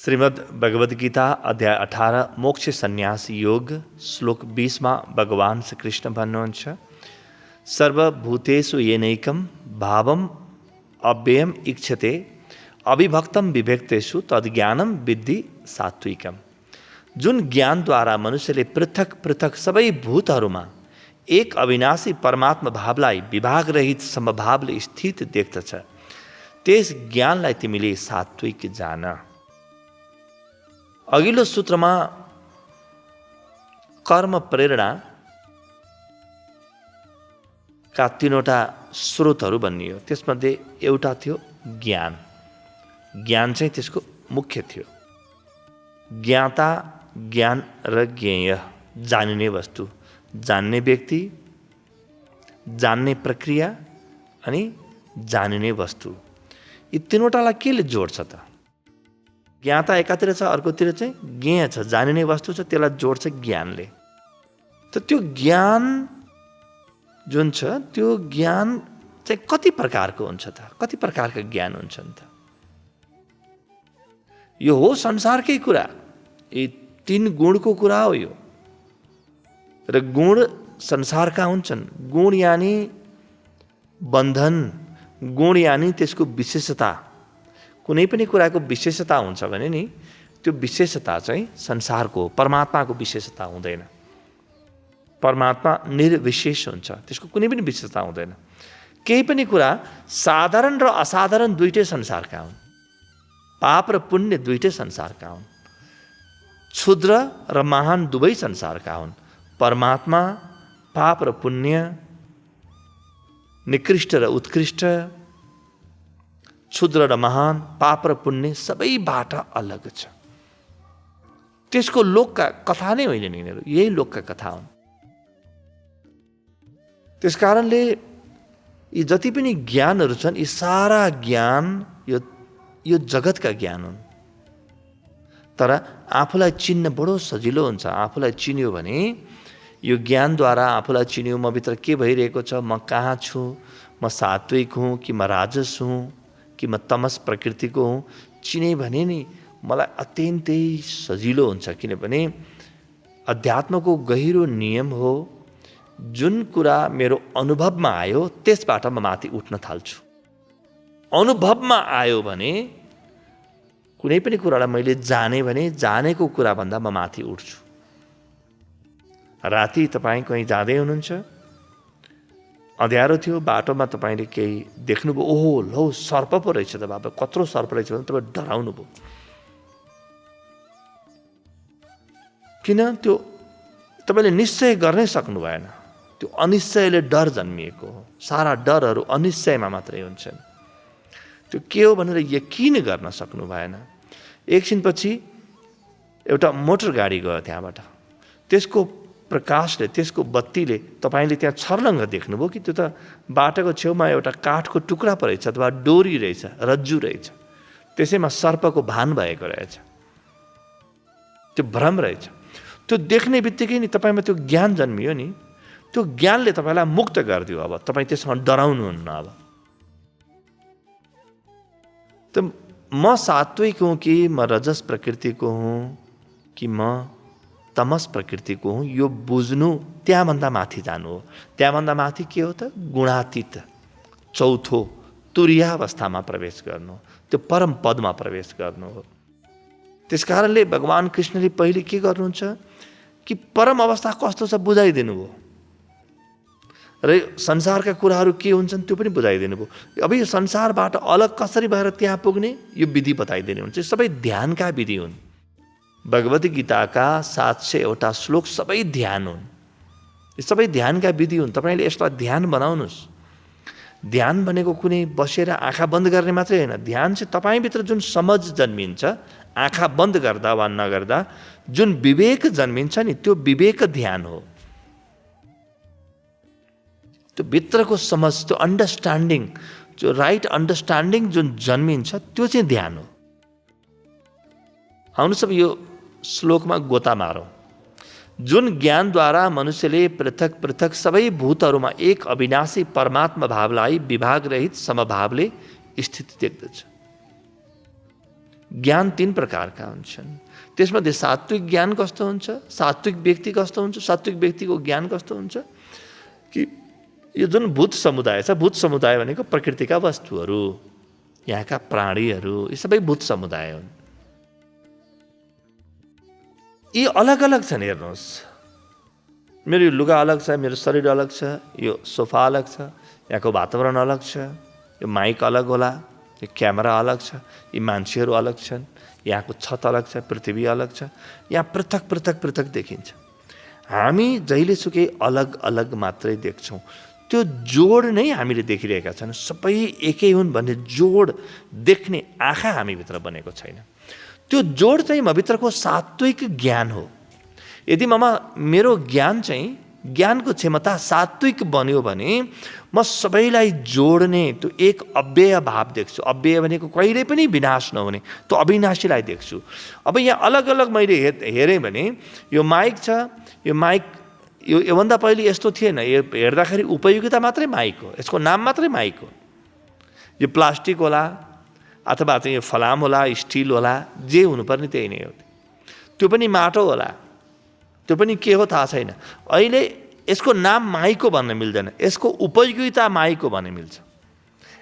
श्रीमद् भगवद गीता अध्याय 18 मोक्ष संन्यास योग श्लोक 20 में भगवान श्री कृष्ण भन्नुहुन्छ सर्वभूतेषु येनैकं भावम अव्ययम इच्छते अविभक्तम विभक्तेषु तद्ज्ञानम विद्धि सात्विकम। जुन ज्ञानद्वारा मनुष्यले पृथक पृथक सबै भूतहरूमा एक अविनाशी परमात्मा भावलाई विभाग रहित समभावले स्थित देख्दछ त्यस ज्ञानलाई तिमीले सात्विक जान। अघिल्लो सूत्रमा कर्म प्रेरणा का तीनवटा स्रोतहरू भनियो। त्यसमध्ये एउटा थियो ज्ञान। ज्ञान चाहिँ त्यसको मुख्य थियो। ज्ञाता, ज्ञान र ज्ञेय, जानिने वस्तु, जान्ने व्यक्ति, जान्ने प्रक्रिया अनि जानिने वस्तु। यी तीनवटालाई केले जोड्छ त? ज्ञाता एकातिर छ, अर्कोतिर चाहिँ ज्ञेय छ, जानिने वस्तु छ, त्यसलाई जोड्छ ज्ञानले। त त्यो ज्ञान जुन छ त्यो ज्ञान चाहिँ कति प्रकारको हुन्छ त? कति प्रकारका ज्ञान हुन्छन् त? यो हो संसारकै कुरा। यी तीन गुणको कुरा हो यो। र गुण संसारका हुन्छन्। गुण यानी बन्धन, गुण यानी त्यसको विशेषता। कुनै पनि कुराको विशेषता हुन्छ भने नि त्यो विशेषता चाहिँ संसारको, परमात्माको विशेषता हुँदैन। परमात्मा निर्विशेष हुन्छ, त्यसको कुनै पनि विशेषता हुँदैन। केही पनि कुरा साधारण र असाधारण दुईटै संसारका हुन्। पाप र पुण्य दुईटै संसारका हुन्। क्षुद्र र महान दुवै संसारका हुन्। परमात्मा, पाप र पुण्य, निकृष्ट र उत्कृष्ट, क्षुद्र र महान, पाप र पुण्य सबैबाट अलग छ। त्यसको लोकका कथा नै होइन नि, यिनीहरू यही लोकका कथा हुन्। त्यसकारणले यी जति पनि ज्ञानहरू छन् यी सारा ज्ञान यो जगतका ज्ञान हुन्। तर आफूलाई चिन्न बडो सजिलो हुन्छ। आफूलाई चिन्यो भने यो ज्ञानद्वारा आफूलाई चिन्यो म भित्र के भइरहेको छ, म कहाँ छु, म सात्विक हुँ कि म राजस हुँ कि म तमस प्रकृतिको हुँ, चिने भने नि मलाई अत्यन्तै सजिलो हुन्छ। किनभने अध्यात्मको गहिरो नियम हो। जुन कुरा मेरो अनुभवमा आयो त्यसबाट म माथि उठ्न थाल्छु। अनुभवमा आयो भने कुनै पनि कुरालाई मैले जाने भने जानेको कुराभन्दा म माथि उठ्छु। राति तपाईँ कहीँ जाँदै हुनुहुन्छ, अँध्यारो थियो, बाटोमा तपाईँले केही देख्नुभयो, ओहो लौ सर्प पो रहेछ त बाबा, कत्रो सर्प रहेछ भने तपाईँ डराउनु भयो। किन? त्यो तपाईँले निश्चय गर्नै सक्नु भएन। त्यो अनिश्चयले डर जन्मिएको हो। सारा डरहरू अनिश्चयमा मात्रै हुन्छन्। त्यो के हो भनेर यकिन गर्न सक्नु भएन। एकछिनपछि एउटा मोटर गाडी गयो त्यहाँबाट। त्यसको प्रकाशले, त्यसको बत्तीले तपाईँले त्यहाँ छर्लङ्ग देख्नुभयो कि त्यो त बाटोको छेउमा एउटा काठको टुक्रा पो रहेछ अथवा डोरी रहेछ, रज्जु रहेछ। त्यसैमा सर्पको भान भएको रहेछ। त्यो भ्रम रहेछ। त्यो देख्ने बित्तिकै नि तपाईँमा त्यो ज्ञान जन्मियो नि। त्यो ज्ञानले तपाईँलाई मुक्त गरिदियो। अब तपाईँ त्यससँग डराउनुहुन्न। अब त म सात्विक हुँ कि म रजस प्रकृतिको हुँ कि म तमस प्रकृतिको हुँ, यो बुझ्नु त्यहाँभन्दा माथि जानु हो। त्यहाँभन्दा माथि के हो त? गुणातीत, चौथो तुर्यावस्थामा प्रवेश गर्नु, त्यो परम पदमा प्रवेश गर्नु हो। त्यसकारणले भगवान कृष्णले पहिले के गर्नुहुन्छ कि परम अवस्था कस्तो छ बुझाइदिनु भयो र संसारका कुराहरू के हुन्छन् त्यो पनि बुझाइदिनु भयो। अब यो संसारबाट अलग कसरी भएर त्यहाँ पुग्ने यो विधि बताइदिनु हुन्छ। सबै ध्यानका विधि हुन्। भगवद गीताका 700वटा श्लोक सबै ध्यान हुन्। यो सबै ध्यानका विधि हुन्। तपाईँले यसलाई ध्यान बनाउनुहोस्। ध्यान भनेको कुनै बसेर आँखा बन्द गर्ने मात्रै होइन। ध्यान चाहिँ तपाईँभित्र जुन समझ जन्मिन्छ, आँखा बन्द गर्दा वा नगर्दा जुन विवेक जन्मिन्छ नि त्यो विवेक ध्यान हो। त्यो भित्रको समझ, त्यो अन्डरस्ट्यान्डिङ, जो राइट अन्डरस्ट्यान्डिङ जुन जन्मिन्छ त्यो चाहिँ ध्यान हो। आउनुहोस् अब यो श्लोकमा गोता मारौँ। जुन ज्ञानद्वारा मनुष्यले पृथक पृथक सबै भूतहरूमा एक अविनाशी परमात्मा भावलाई विभाग रहित समभावले स्थिति देख्दछ। ज्ञान 3 प्रकारका हुन्छन्। त्यसमध्ये सात्विक ज्ञान कस्तो हुन्छ, सात्विक व्यक्ति कस्तो हुन्छ, सात्विक व्यक्तिको ज्ञान कस्तो हुन्छ कि यो जुन भूत समुदाय छ, भूत समुदाय भनेको प्रकृतिका वस्तुहरू, यहाँका प्राणीहरू, यी सबै भूत समुदाय हुन्। यी अलग अलग छन्। हेर्नुहोस्, मेरो यो लुगा अलग छ, मेरो शरीर अलग छ, यो सोफा अलग छ, यहाँको वातावरण अलग छ, यो माइक अलग होला, यो क्यामेरा अलग छ, यी मान्छेहरू अलग छन्, यहाँको छत अलग छ, पृथ्वी अलग छ, यहाँ पृथक पृथक पृथक देखिन्छ। हामी जहिलेसुकै अलग अलग मात्रै देख्छौँ, त्यो जोड नै हामीले देखिरहेका छन्। सबै एकै हुन् भन्ने जोड देख्ने आँखा हामीभित्र बनेको छैन। त्यो जोड चाहिँ मभित्रको सात्विक ज्ञान हो। यदि मेरो ज्ञान चाहिँ, ज्ञानको क्षमता सात्विक बन्यो भने म सबैलाई जोड्ने त्यो एक अव्यय भाव देख्छु। अव्यय भनेको कहिले पनि विनाश नहुने, त्यो अविनाशीलाई देख्छु। अब यहाँ अलग अलग मैले हेरेँ भने यो माइक छ, यो माइक योभन्दा पहिले यस्तो थिएन। यो हेर्दाखेरि उपयोगिता मात्रै माइक हो, यसको नाम मात्रै माइक हो। यो प्लास्टिक होला अथवा चाहिँ यो फलाम होला, स्टिल होला, जे हुनुपर्ने त्यही नै हो। त्यो पनि माटो होला, त्यो पनि के हो थाहा छैन। अहिले यसको नाम माइको भन्न मिल्दैन, यसको उपयोगिता माइको भन्न मिल्छ।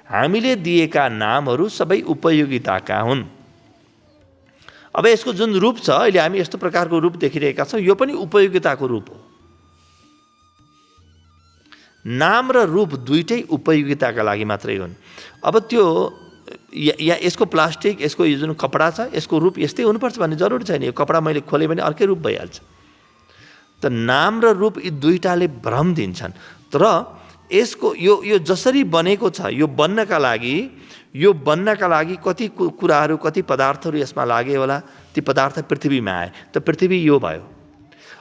हामीले दिएका नामहरू सबै उपयोगिताका हुन्। अब यसको जुन रूप छ, अहिले हामी यस्तो प्रकारको रूप देखिरहेका छौँ, यो पनि उपयोगिताको रूप हो। नाम र रूप दुईटै उपयोगिताका लागि मात्रै हुन्। अब त्यो या यसको प्लास्टिक, यसको यो जुन कपडा छ, यसको रूप यस्तै हुनुपर्छ भन्ने जरुरी छैन। यो कपडा मैले खोलेँ भने अर्कै रूप भइहाल्छ। त नाम र रूप यी दुईटाले भ्रम दिन्छन्। तर यसको यो जसरी बनेको छ, यो बन्नका लागि कति कुराहरू, कति पदार्थहरू यसमा लागे होला। ती पदार्थ पृथ्वीमा आए, त पृथ्वी यो भयो।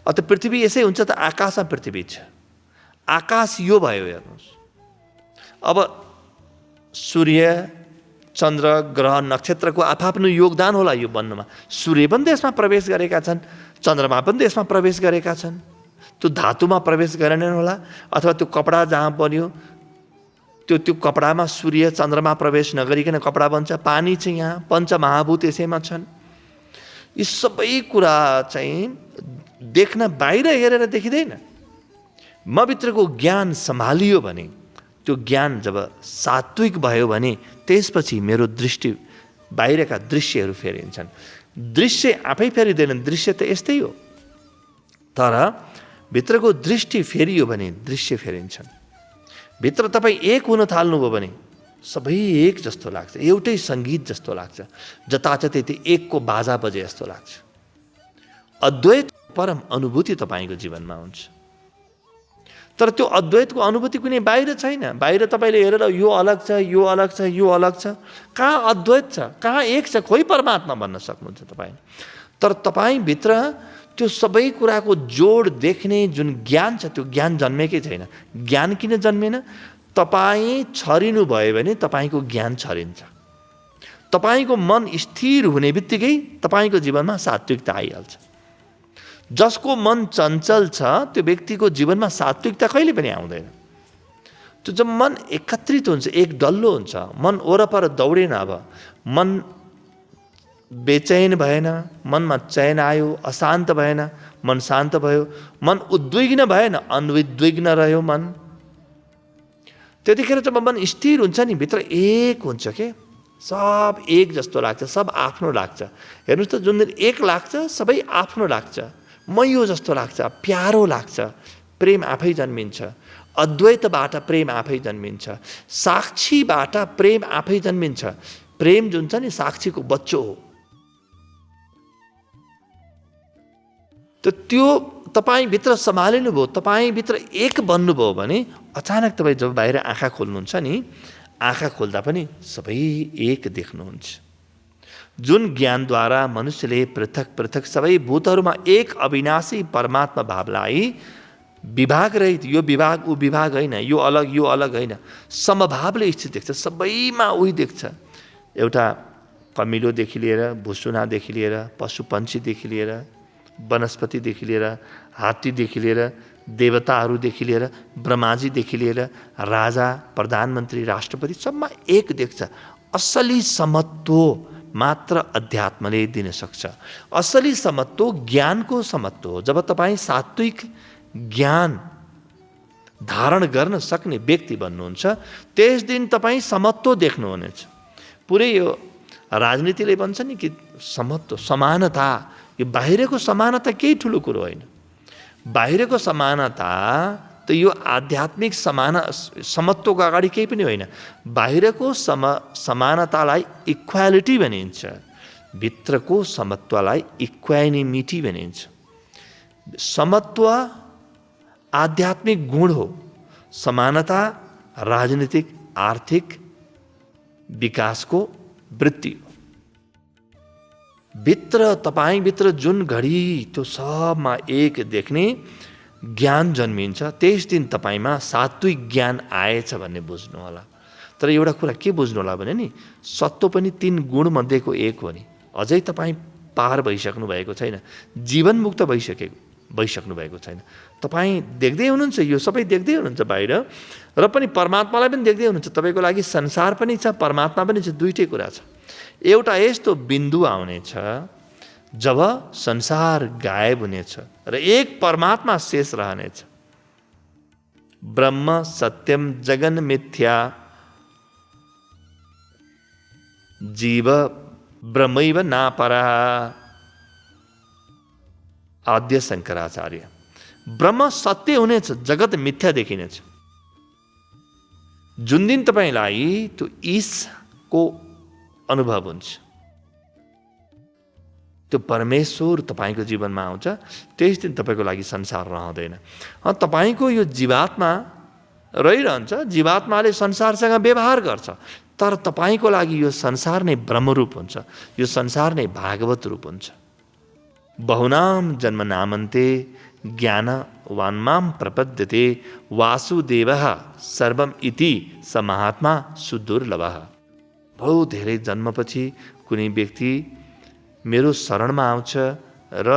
त पृथ्वी यसै हुन्छ त आकाशमा पृथ्वी छ, आकाश यो भयो। हेर्नुहोस्, अब सूर्य, चन्द्र, ग्रह, नक्षत्रको आफआफ्नो योगदान होला यो बन्नमा। सूर्य पनि त्यसमा प्रवेश गरेका छन्, चन्द्रमा पनि त्यसमा प्रवेश गरेका छन्। त्यो धातुमा प्रवेश गरेनन् होला, अथवा त्यो कपडा जहाँ बन्यो त्यो कपडामा सूर्य चन्द्रमा प्रवेश नगरिकन कपडा बन्छ। पानी चाहिँ यहाँ पञ्चमहाभूत यसैमा छन्। यी सबै कुरा चाहिँ देख्न बाहिर हेरेर देखिँदैन। मभित्रको ज्ञान सम्हालियो भने, त्यो ज्ञान जब सात्विक भयो भने त्यसपछि मेरो दृष्टि बाहिरका दृश्यहरू फेरिन्छन्। दृश्य आफै फेरिँदैन, दृश्य त यस्तै हो। तर भित्रको दृष्टि फेरियो भने दृश्य फेरिन्छन्। भित्र तपाईँ एक हुन थाल्नुभयो भने सबै एक जस्तो लाग्छ, एउटै सङ्गीत जस्तो लाग्छ, जताततै त्यो एकको बाजा बजे जस्तो लाग्छ। अद्वैत परम अनुभूति तपाईँको जीवनमा हुन्छ। तर त्यो अद्वैतको अनुभूति कुनै बाहिर छैन। बाहिर तपाईँले हेरेर यो अलग छ, यो अलग छ, यो अलग छ, कहाँ अद्वैत छ, कहाँ एक छ, खोइ परमात्मा भन्न सक्नुहुन्छ तपाईँ। तर तपाईँभित्र त्यो सबै कुराको जोड देख्ने जुन ज्ञान छ, त्यो ज्ञान जन्मेकै छैन। ज्ञान किन जन्मेन? तपाईँ छरिनु भयो भने तपाईँको ज्ञान छरिन्छ। तपाईँको मन स्थिर हुने बित्तिकै तपाईँको जीवनमा सात्विकता आइहाल्छ। जसको मन चञ्चल छ त्यो व्यक्तिको जीवनमा सात्विकता कहिले पनि आउँदैन। त्यो जब मन एकत्रित हुन्छ, एक डल्लो हुन्छ, मन वरपर दौडेन, अब मन बेचैन भएन, मनमा चैन आयो, अशान्त भएन, मन शान्त भयो, मन उद्विग्न भएन, अनुद्विग्न रह्यो मन। त्यतिखेर जब मन स्थिर हुन्छ नि, भित्र एक हुन्छ के, सब एक जस्तो लाग्छ, सब आफ्नो लाग्छ। हेर्नुहोस् त, जुन दिन एक लाग्छ सबै आफ्नो लाग्छ, म यो जस्तो लाग्छ, प्यारो लाग्छ, प्रेम आफै जन्मिन्छ। अद्वैतबाट प्रेम आफै जन्मिन्छ, साक्षीबाट प्रेम आफै जन्मिन्छ। प्रेम जुन छ नि साक्षीको बच्चो हो। त त्यो तपाईँभित्र सम्हालिनु भयो, तपाईँभित्र एक बन्नुभयो भने अचानक तपाईँ जब बाहिर आँखा खोल्नुहुन्छ नि, आँखा खोल्दा पनि सबै एक देख्नुहुन्छ। जुन ज्ञानद्वारा मनुष्यले पृथक पृथक सबै भूतहरूमा एक अविनाशी परमात्मा भावलाई विभाग रहित, यो विभाग ऊ विभाग होइन, यो अलग होइन, समभावले स्थित देख्छ। सबैमा उही देख्छ। एउटा कमिलोदेखि लिएर, भुसुनादेखि लिएर, पशु पन्छीदेखि लिएर, वनस्पतिदेखि लिएर, हात्तीदेखि लिएर, देवताहरूदेखि लिएर, ब्रह्माजीदेखि लिएर, राजा, प्रधानमन्त्री, राष्ट्रपति, सबमा एक देख्छ। असली समत्व मात्र अध्यात्मले दिन सक्छ। असली समत्व ज्ञानको समत्व हो। जब तपाईँ सात्विक ज्ञान धारण गर्न सक्ने व्यक्ति बन्नुहुन्छ, त्यस दिन तपाईँ समत्व देख्नुहुनेछ। पुरै यो राजनीतिले भन्छ नि कि समत्व, समानता, यो बाहिरको समानता केही ठुलो कुरो होइन। बाहिरको समानता त यो आध्यात्मिक समत्वको अगाडि केही पनि होइन। बाहिरको समानतालाई इक्वालिटी भनिन्छ, भित्रको समत्वलाई इक्वानिमिटी भनिन्छ। समत्व आध्यात्मिक गुण हो, समानता राजनीतिक आर्थिक विकासको वृत्ति हो। भित्र तपाईभित्र जुन घडी त्यो सबमा एक देख्ने ज्ञान जन्मिन्छ, त्यस दिन तपाईँमा सात्विक ज्ञान आएछ भन्ने बुझ्नु होला। तर एउटा कुरा के बुझ्नु होला भने नि, सत्व पनि 3 गुण मध्येको एक हो नि। अझै तपाईँ पार भइसक्नु भएको छैन, जीवनमुक्त भइसक्नु भएको छैन। तपाईँ देख्दै हुनुहुन्छ, यो सबै देख्दै हुनुहुन्छ बाहिर, र पनि परमात्मालाई पनि देख्दै हुनुहुन्छ। तपाईँको लागि संसार पनि छ, परमात्मा पनि छ, दुईटै कुरा छ। एउटा यस्तो बिन्दु आउनेछ जब संसार गायब हुनेछ र एक परमात्मा शेष रहनेछ। ब्रह्म सत्यम जगन मिथ्या जीव ब्रह्मैव नापरा। आद्य शंकराचार्य। ब्रह्म सत्य हुनेछ, जगत मिथ्या देखिनेछ। जुन दिन तपाईलाई त्यो ईशको अनुभव हुन्छ, त्यो परमेश्वर तपाईको जीवनमा आउँछ, त्यस दिन तपाईको लागि संसार रहँदैन। तपाईको यो जीवात्मा रहिरहन्छ, जीवात्माले संसारसँग व्यवहार गर्छ, तर तपाईको लागि यो संसार नै ब्रह्मरूप हुन्छ, यो संसार नै भागवत रूप हुन्छ। बहुनाम जन्मनामन्ते ज्ञानवान्मां प्रपद्यते वासुदेवः सर्वम इति स महात्मा सुदुर्लभः। बहुत धेरै जन्मपछि कुनै व्यक्ति मेरो शरणमा आउँछ, र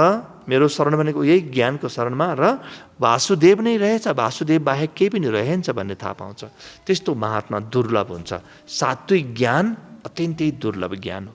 मेरो शरण भनेको यही ज्ञानको शरणमा, र वासुदेव नै रहेछ, वासुदेव बाहेक केही पनि रहन्छ भन्ने थाहा पाउँछ। त्यस्तो महात्मा दुर्लभ हुन्छ। सात्विक ज्ञान अत्यन्तै दुर्लभ ज्ञान हो।